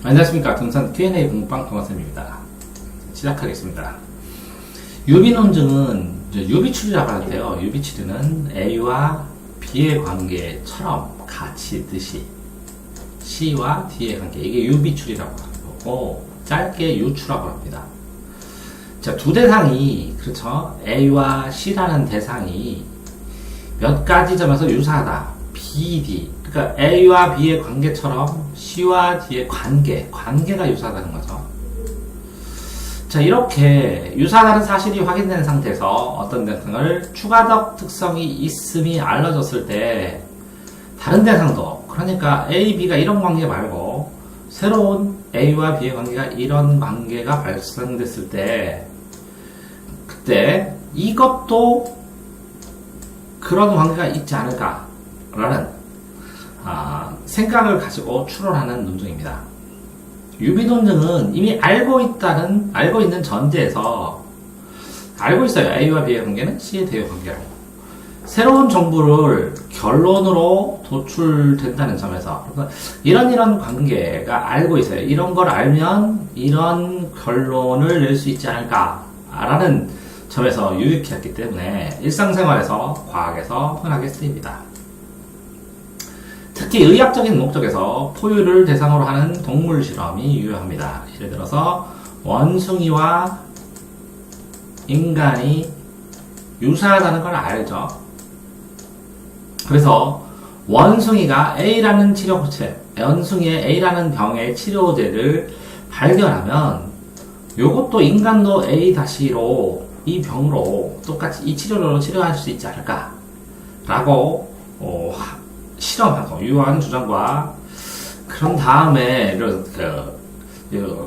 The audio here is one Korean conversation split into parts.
안녕하십니까. 등산 Q&A 공부방 동화쌤입니다. 시작하겠습니다. 유비 논증은 유비추리라고 하는데요. 유비추리는 A와 B의 관계처럼 같이 듯이 C와 D의 관계, 이게 유비추리라고 하는 거고, 짧게 유추라고 합니다. 자, 두 대상이, 그렇죠? A와 C라는 대상이 몇 가지 점에서 유사하다. B, D. 그러니까 A와 B의 관계처럼 C와 D의 관계가 유사하다는 거죠. 자, 이렇게 유사하다는 사실이 확인된 상태에서 어떤 대상을 추가적 특성이 있음이 알려졌을 때 다른 대상도, 그러니까 A, B가 이런 관계 말고 새로운 A와 B의 관계가 이런 관계가 발생됐을 때 그때 이것도 그런 관계가 있지 않을까라는 생각을 가지고 추론하는 논증입니다. 유비 논증은 이미 알고 있는 전제에서 알고 있어요. A와 B의 관계는 C에 대의 관계라고. 새로운 정보를 결론으로 도출된다는 점에서 이런 관계가 알고 있어요. 이런 걸 알면 이런 결론을 낼 수 있지 않을까라는 점에서 유익했기 때문에 일상생활에서, 과학에서 흔하게 쓰입니다. 특히 의학적인 목적에서 포유를 대상으로 하는 동물 실험이 유효합니다. 예를 들어서 원숭이와 인간이 유사하다는 걸 알죠. 그래서 원숭이가 A라는 원숭이의 A라는 병의 치료제를 발견하면 이것도 인간도 A-로 이 병으로 똑같이 이 치료로 치료할 수 있지 않을까 라고 실험하고 유효한 주장과 그런 다음에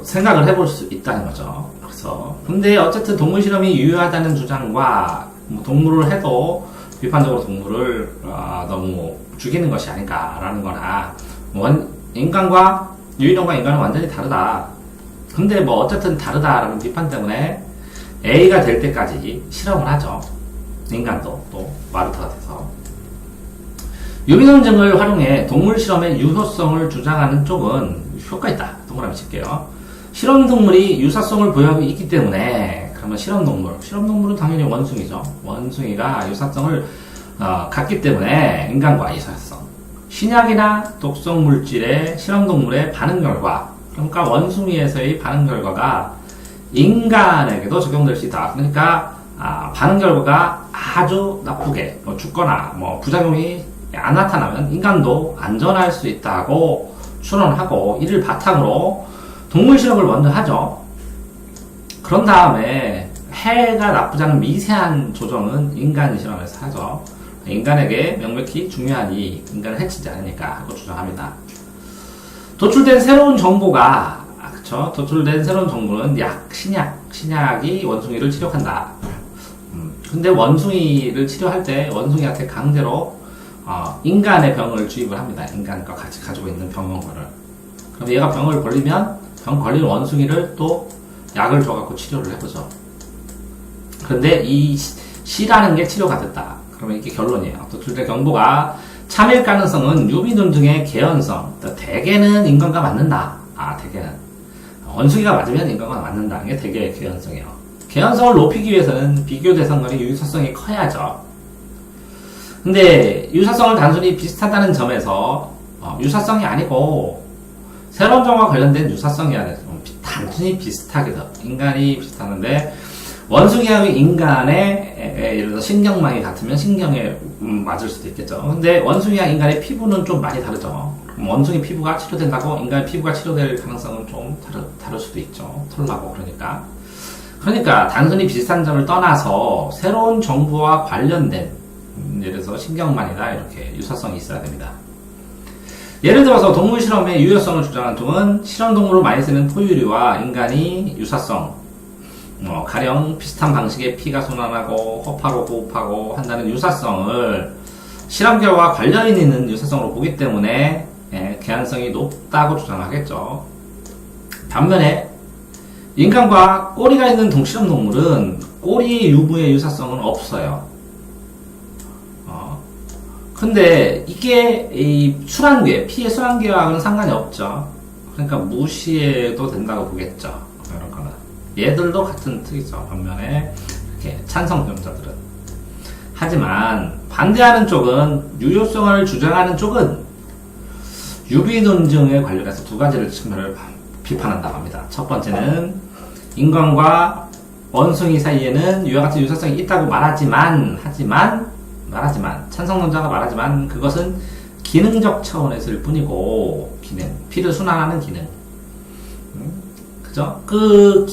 생각을 해볼 수 있다는 거죠. 그래서 근데 어쨌든 동물 실험이 유효하다는 주장과 동물을 해도 비판적으로 동물을 너무 죽이는 것이 아닌가라는 거나 인간과 유인원과 인간은 완전히 다르다. 근데 어쨌든 다르다라는 비판 때문에 A가 될 때까지 실험을 하죠. 인간도 또 마르타가 돼서. 유비 논증을 활용해 동물 실험의 유효성을 주장하는 쪽은 효과 있다. 동그라미 칠게요. 실험 동물이 유사성을 보유하고 있기 때문에 그러면 실험 동물은 당연히 원숭이죠. 원숭이가 유사성을 갖기 때문에 인간과 유사성. 신약이나 독성 물질의 실험 동물의 반응 결과, 그러니까 원숭이에서의 반응 결과가 인간에게도 적용될 수 있다. 그러니까 반응 결과가 아주 나쁘게 죽거나 부작용이 안 나타나면 인간도 안전할 수 있다고 추론하고 이를 바탕으로 동물 실험을 먼저 하죠. 그런 다음에 해가 나쁘지 않은 미세한 조정은 인간 실험에서 하죠. 인간에게 명백히 중요하니 인간을 해치지 않으니까 하고 주장합니다. 도출된 새로운 정보가 도출된 새로운 정보는 신약이 원숭이를 치료한다. 근데 원숭이를 치료할 때 원숭이한테 강제로 인간의 병을 주입을 합니다. 인간과 같이 가지고 있는 병원거를. 그럼 얘가 병을 걸리면 병 걸린 원숭이를 또 약을 줘갖고 치료를 해보죠. 그런데 이 C라는 게 치료가 됐다. 그러면 이게 결론이에요. 도출된 정보가 참일 가능성은 유비 논증의 개연성. 대개는 인간과 맞는다. 대개는. 원숭이가 맞으면 인간과 맞는다. 이게 대개의 개연성이에요. 개연성을 높이기 위해서는 비교 대상간의 유사성이 커야죠. 근데 유사성을 단순히 비슷하다는 점에서 유사성이 아니고 새로운 점과 관련된 유사성이야 돼서 단순히 비슷하게도 인간이 비슷하는데 원숭이하고 인간의 예를 들어 신경망이 같으면 신경에 맞을 수도 있겠죠. 근데 원숭이와 인간의 피부는 좀 많이 다르죠. 원숭이 피부가 치료된다고 인간의 피부가 치료될 가능성은 좀 다를 수도 있죠. 털나고 그러니까 단순히 비슷한 점을 떠나서 새로운 정보와 관련된 예를 들어서 신경만이나 이렇게 유사성이 있어야 됩니다. 예를 들어서 동물 실험의 유효성을 주장한 쪽은 실험 동물로 많이 쓰는 포유류와 인간이 유사성, 가령 비슷한 방식의 피가 순환하고 허파로 호흡하고 한다는 유사성을 실험 결과와 관련 있는 유사성으로 보기 때문에 개연성이 높다고 주장하겠죠. 반면에 인간과 꼬리가 있는 실험 동물은 꼬리 유무의 유사성은 없어요. 근데 이게 이 순환계, 피의 순환계와는 상관이 없죠. 그러니까 무시해도 된다고 보겠죠. 이런 거는. 얘들도 같은 특이죠. 반면에 이렇게 찬성론자들은. 하지만 반대하는 쪽은 유효성을 주장하는 쪽은 유비논증에 관련해서 두 가지를 측면을 비판한다고 합니다. 첫 번째는 인간과 원숭이 사이에는 이와 같은 유사성이 있다고 말하지만 찬성론자가 말하지만 그것은 기능적 차원에서일 뿐이고 피를 순환하는 기능 그죠? 그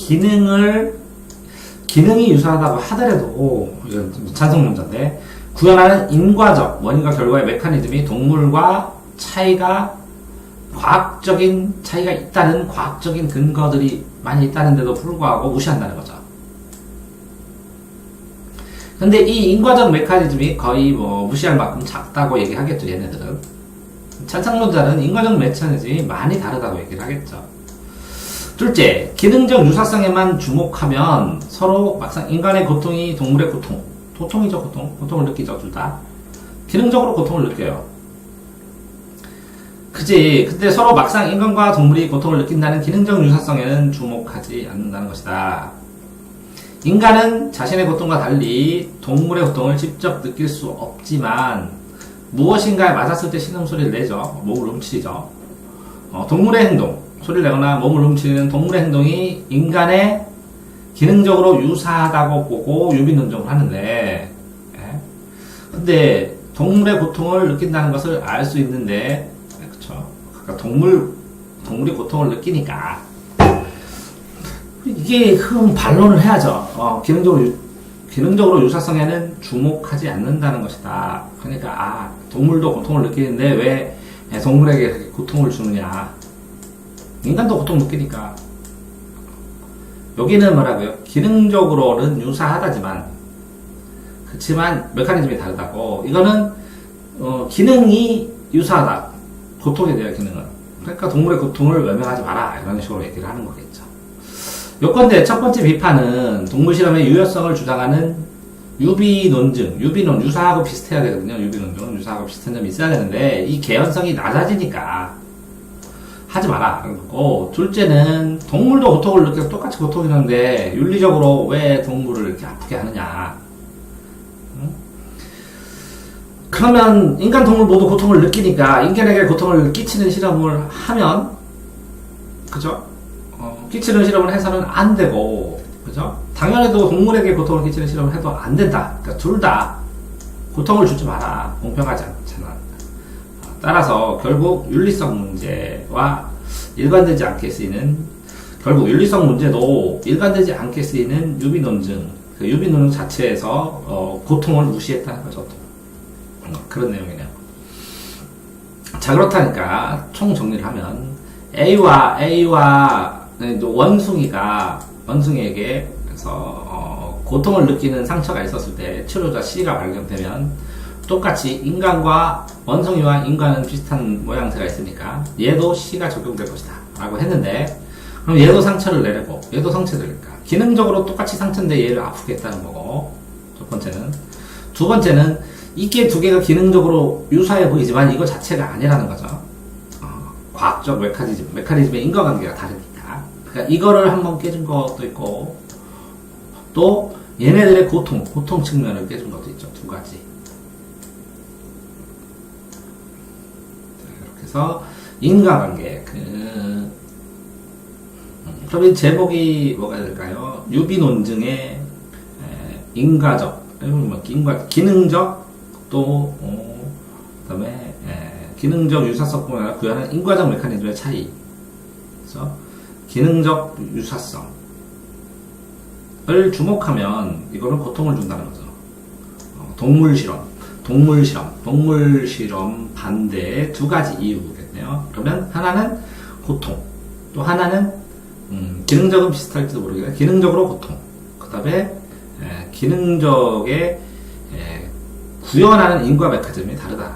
기능이 유사하다고 하더라도 이건 찬성론자인데 구현하는 인과적 원인과 결과의 메커니즘이 동물과 과학적인 차이가 있다는 과학적인 근거들이 많이 있다는데도 불구하고 무시한다는 거죠. 근데 이 인과적 메커니즘이 거의 무시할 만큼 작다고 얘기하겠죠, 얘네들은. 찬성론자는 인과적 메커니즘이 많이 다르다고 얘기를 하겠죠. 둘째, 기능적 유사성에만 주목하면 서로 막상 인간의 고통이 동물의 고통이죠, 고통을 느끼죠, 둘 다. 기능적으로 고통을 느껴요. 그지. 근데 서로 막상 인간과 동물이 고통을 느낀다는 기능적 유사성에는 주목하지 않는다는 것이다. 인간은 자신의 고통과 달리 동물의 고통을 직접 느낄 수 없지만 무엇인가에 맞았을 때 신음소리를 내죠. 몸을 움츠리죠. 동물의 행동, 소리를 내거나 몸을 움츠리는 동물의 행동이 인간의 기능적으로 유사하다고 보고 유비논증을 하는데 근데 동물의 고통을 느낀다는 것을 알 수 있는데 그쵸? 그러니까 동물이 고통을 느끼니까 이게 반론을 해야죠. 기능적으로 유사성에는 주목하지 않는다는 것이다. 그러니까 동물도 고통을 느끼는데 왜 동물에게 고통을 주느냐? 인간도 고통 느끼니까. 여기는 뭐라고요? 기능적으로는 유사하다지만 그렇지만 메커니즘이 다르다고. 이거는 기능이 유사하다. 고통에 대한 기능은. 그러니까 동물의 고통을 외면하지 마라. 이런 식으로 얘기를 하는 거겠죠. 요건데 첫 번째 비판은 동물 실험의 유효성을 주장하는 유사하고 비슷해야 되거든요. 유비논증은 유사하고 비슷한 점이 있어야 되는데 이 개연성이 낮아지니까 하지 마라. 그리고 둘째는 동물도 고통을 느껴서 똑같이 고통이 나는데 윤리적으로 왜 동물을 이렇게 아프게 하느냐. 그러면 인간 동물 모두 고통을 느끼니까 인간에게 고통을 끼치는 실험을 하면 그죠? 끼치는 실험을 해서는 안 되고, 그죠? 당연히도 동물에게 고통을 끼치는 실험을 해도 안 된다. 그러니까 둘 다 고통을 주지 마라. 공평하지 않잖아. 따라서 결국 윤리성 문제와 일관되지 않게 쓰이는, 결국 윤리성 문제도 일관되지 않게 쓰이는 유비논증, 그 유비논증 자체에서 고통을 무시했다는 거죠. 그런 내용이네요. 자, 그렇다니까 총 정리를 하면 A와 원숭이에게 그래서 고통을 느끼는 상처가 있었을 때 치료자 C가 발견되면 똑같이 인간과 원숭이와 인간은 비슷한 모양새가 있으니까 얘도 C가 적용될 것이다 라고 했는데 그럼 얘도 상처를 내려고 얘도 상처들니까 기능적으로 똑같이 상처인데 얘를 아프게 했다는 거고 첫 번째는 두 번째는 이게 두 개가 기능적으로 유사해 보이지만 이거 자체가 아니라는 거죠. 과학적 메커니즘의 인과관계가 다르니까. 그러니까 이거를 한번 깨준 것도 있고 또 얘네들의 고통 측면을 깨준 것도 있죠. 두 가지. 이렇게 해서 인과관계. 그럼 제목이 뭐가 될까요? 유비논증의 기능적 또 그다음에 기능적 유사성뿐만 아니라 구현하는 인과적 메커니즘의 차이. 그래서 기능적 유사성을 주목하면 이거는 고통을 준다는 거죠. 동물 실험 반대의 두 가지 이유겠네요. 그러면 하나는 고통, 또 하나는 기능적은 비슷할지도 모르겠는데 기능적으로 고통. 그 다음에 기능적의 구현하는 인과 메커니즘이 다르다.